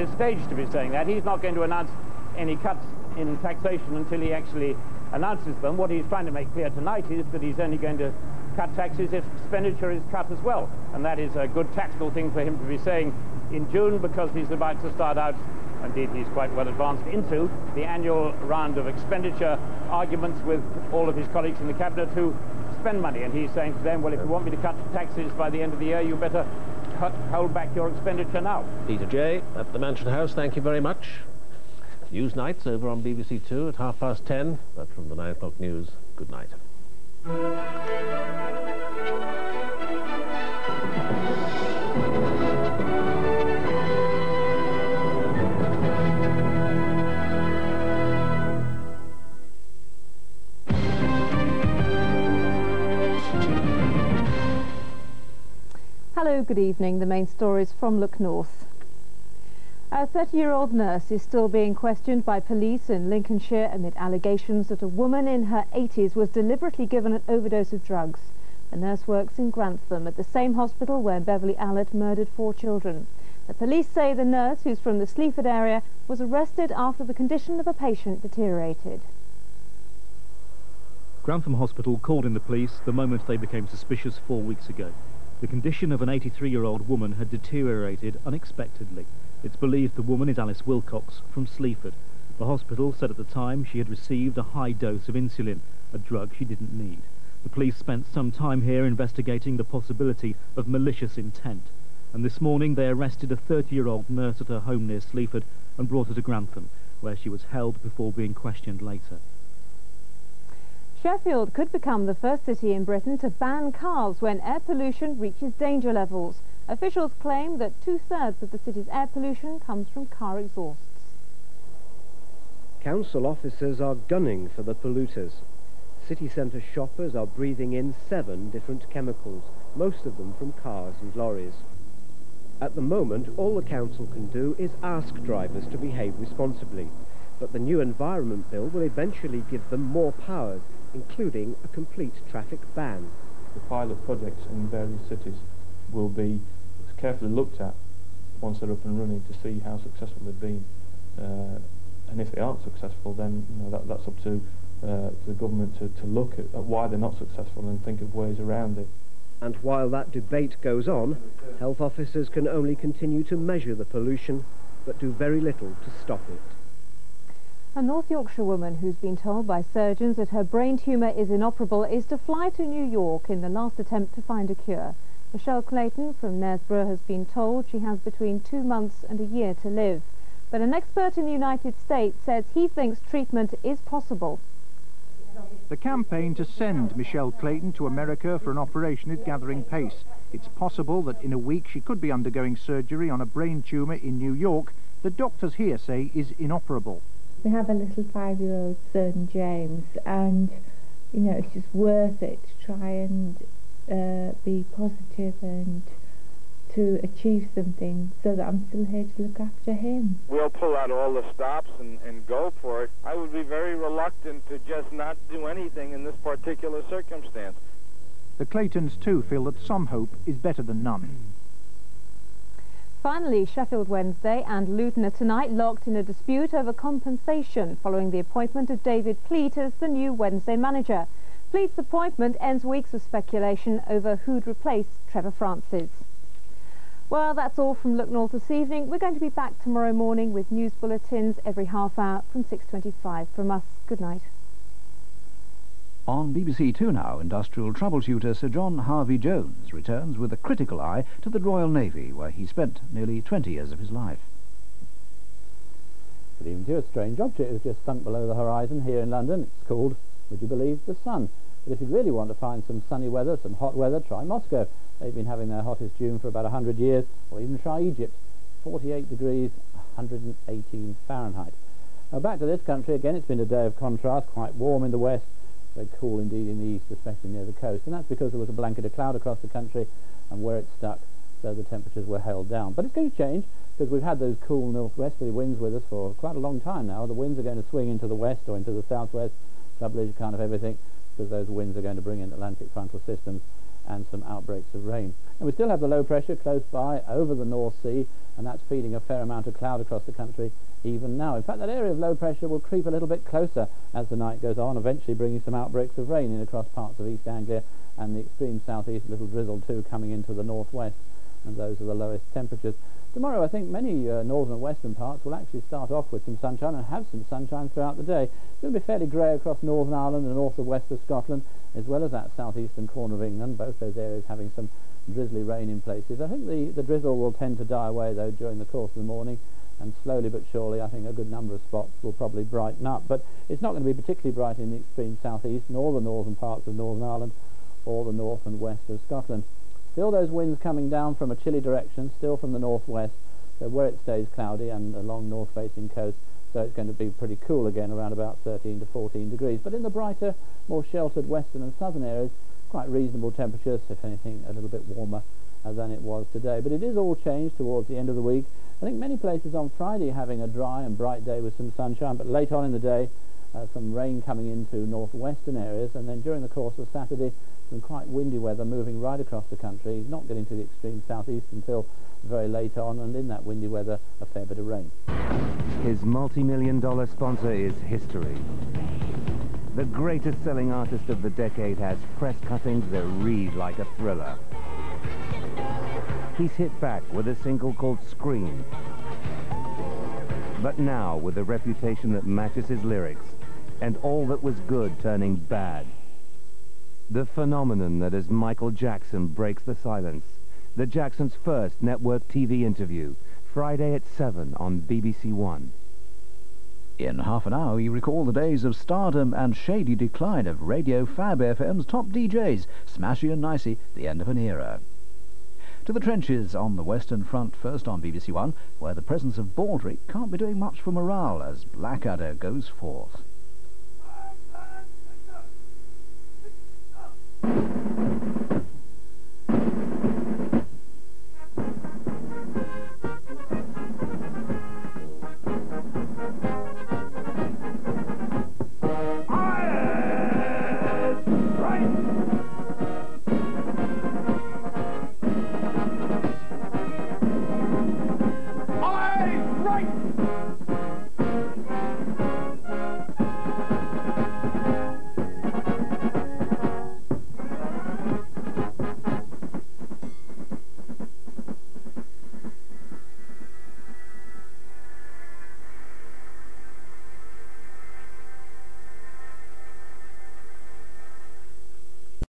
It's staged to be saying that. He's not going to announce any cuts in taxation until he actually announces them. What he's trying to make clear tonight is that he's only going to cut taxes if expenditure is cut as well. And that is a good tactical thing for him to be saying in June, because he's about to start out, indeed he's quite well advanced into, the annual round of expenditure arguments with all of his colleagues in the cabinet who spend money. And he's saying to them, well, if you want me to cut taxes by the end of the year, you better hold back your expenditure now. Peter J. at the Mansion House, thank you very much. News nights over on BBC2 at 10:30, but from the 9 o'clock news, good night. Hello, good evening. The main stories from Look North. A 30-year-old nurse is still being questioned by police in Lincolnshire amid allegations that a woman in her 80s was deliberately given an overdose of drugs. The nurse works in Grantham, at the same hospital where Beverly Allett murdered 4 children. The police say the nurse, who's from the Sleaford area, was arrested after the condition of a patient deteriorated. Grantham Hospital called in the police the moment they became suspicious 4 weeks ago. The condition of an 83-year-old woman had deteriorated unexpectedly. It's believed the woman is Alice Wilcox from Sleaford. The hospital said at the time she had received a high dose of insulin, a drug she didn't need. The police spent some time here investigating the possibility of malicious intent. And this morning they arrested a 30-year-old nurse at her home near Sleaford and brought her to Grantham, where she was held before being questioned later. Sheffield could become the first city in Britain to ban cars when air pollution reaches danger levels. Officials claim that 2/3 of the city's air pollution comes from car exhausts. Council officers are gunning for the polluters. City centre shoppers are breathing in 7 different chemicals, most of them from cars and lorries. At the moment, all the council can do is ask drivers to behave responsibly. But the new Environment Bill will eventually give them more powers, including a complete traffic ban. The pilot projects in various cities will be carefully looked at once they're up and running to see how successful they've been. And if they aren't successful, then that's up to the government to look at why they're not successful and think of ways around it. And while that debate goes on, health officers can only continue to measure the pollution, but do very little to stop it. A North Yorkshire woman who's been told by surgeons that her brain tumour is inoperable is to fly to New York in the last attempt to find a cure. Michelle Clayton from Knaresborough has been told she has between 2 months and a year to live. But an expert in the United States says he thinks treatment is possible. The campaign to send Michelle Clayton to America for an operation is gathering pace. It's possible that in a week she could be undergoing surgery on a brain tumour in New York that doctors here say is inoperable. We have a little 5-year-old son, James, and, it's just worth it to try and be positive and to achieve something so that I'm still here to look after him. We'll pull out all the stops and go for it. I would be very reluctant to just not do anything in this particular circumstance. The Claytons too feel that some hope is better than none. Finally, Sheffield Wednesday and Luton are tonight locked in a dispute over compensation following the appointment of David Pleat as the new Wednesday manager. Pleat's appointment ends weeks of speculation over who'd replace Trevor Francis. Well, that's all from Look North this evening. We're going to be back tomorrow morning with news bulletins every half hour from 6:25. From us, good night. On BBC2 now, industrial troubleshooter Sir John Harvey-Jones returns with a critical eye to the Royal Navy, where he spent nearly 20 years of his life. Good evening to you. A strange object has just sunk below the horizon here in London. It's called, would you believe, the sun. But if you really want to find some sunny weather, some hot weather, try Moscow. They've been having their hottest June for about 100 years. Or even try Egypt. 48 degrees, 118 Fahrenheit. Now back to this country again. It's been a day of contrast, quite warm in the west, very cool indeed in the east, especially near the coast. And that's because there was a blanket of cloud across the country, and where it stuck, so the temperatures were held down. But it's going to change, because we've had those cool northwesterly winds with us for quite a long time now. The winds are going to swing into the west or into the southwest, trouble is kind of everything, because those winds are going to bring in Atlantic frontal systems, and some outbreaks of rain. And we still have the low pressure close by over the North Sea, and that's feeding a fair amount of cloud across the country even now. In fact, that area of low pressure will creep a little bit closer as the night goes on, eventually bringing some outbreaks of rain in across parts of East Anglia, and the extreme southeast, a little drizzle too coming into the northwest, and those are the lowest temperatures. Tomorrow I think many northern and western parts will actually start off with some sunshine and have some sunshine throughout the day. It's going to be fairly grey across Northern Ireland and north and west of Scotland, as well as that southeastern corner of England, both those areas having some drizzly rain in places. I think the drizzle will tend to die away though during the course of the morning, and slowly but surely I think a good number of spots will probably brighten up, but it's not going to be particularly bright in the extreme southeast nor the northern parts of Northern Ireland or the north and west of Scotland. Still those winds coming down from a chilly direction, still from the northwest, so where it stays cloudy and along north-facing coast, so it's going to be pretty cool again, around about 13 to 14 degrees. But in the brighter, more sheltered western and southern areas, quite reasonable temperatures, if anything a little bit warmer than it was today. But it is all changed towards the end of the week. I think many places on Friday having a dry and bright day with some sunshine, but late on in the day some rain coming into northwestern areas, and then during the course of Saturday some quite windy weather moving right across the country, not getting to the extreme southeast until very late on, and in that windy weather a fair bit of rain. His multi-million-dollar sponsor is history. The greatest selling artist of the decade has press cuttings that read like a thriller. He's hit back with a single called Scream, but now with a reputation that matches his lyrics, and all that was good turning bad. The phenomenon that is Michael Jackson breaks the silence. The Jacksons' first network TV interview, Friday at 7 on BBC1. In half an hour, we recall the days of stardom and shady decline of Radio Fab FM's top DJs, Smashie and Nicey, the end of an era. To the trenches on the Western Front, first on BBC1, where the presence of Baldry can't be doing much for morale as Blackadder goes forth.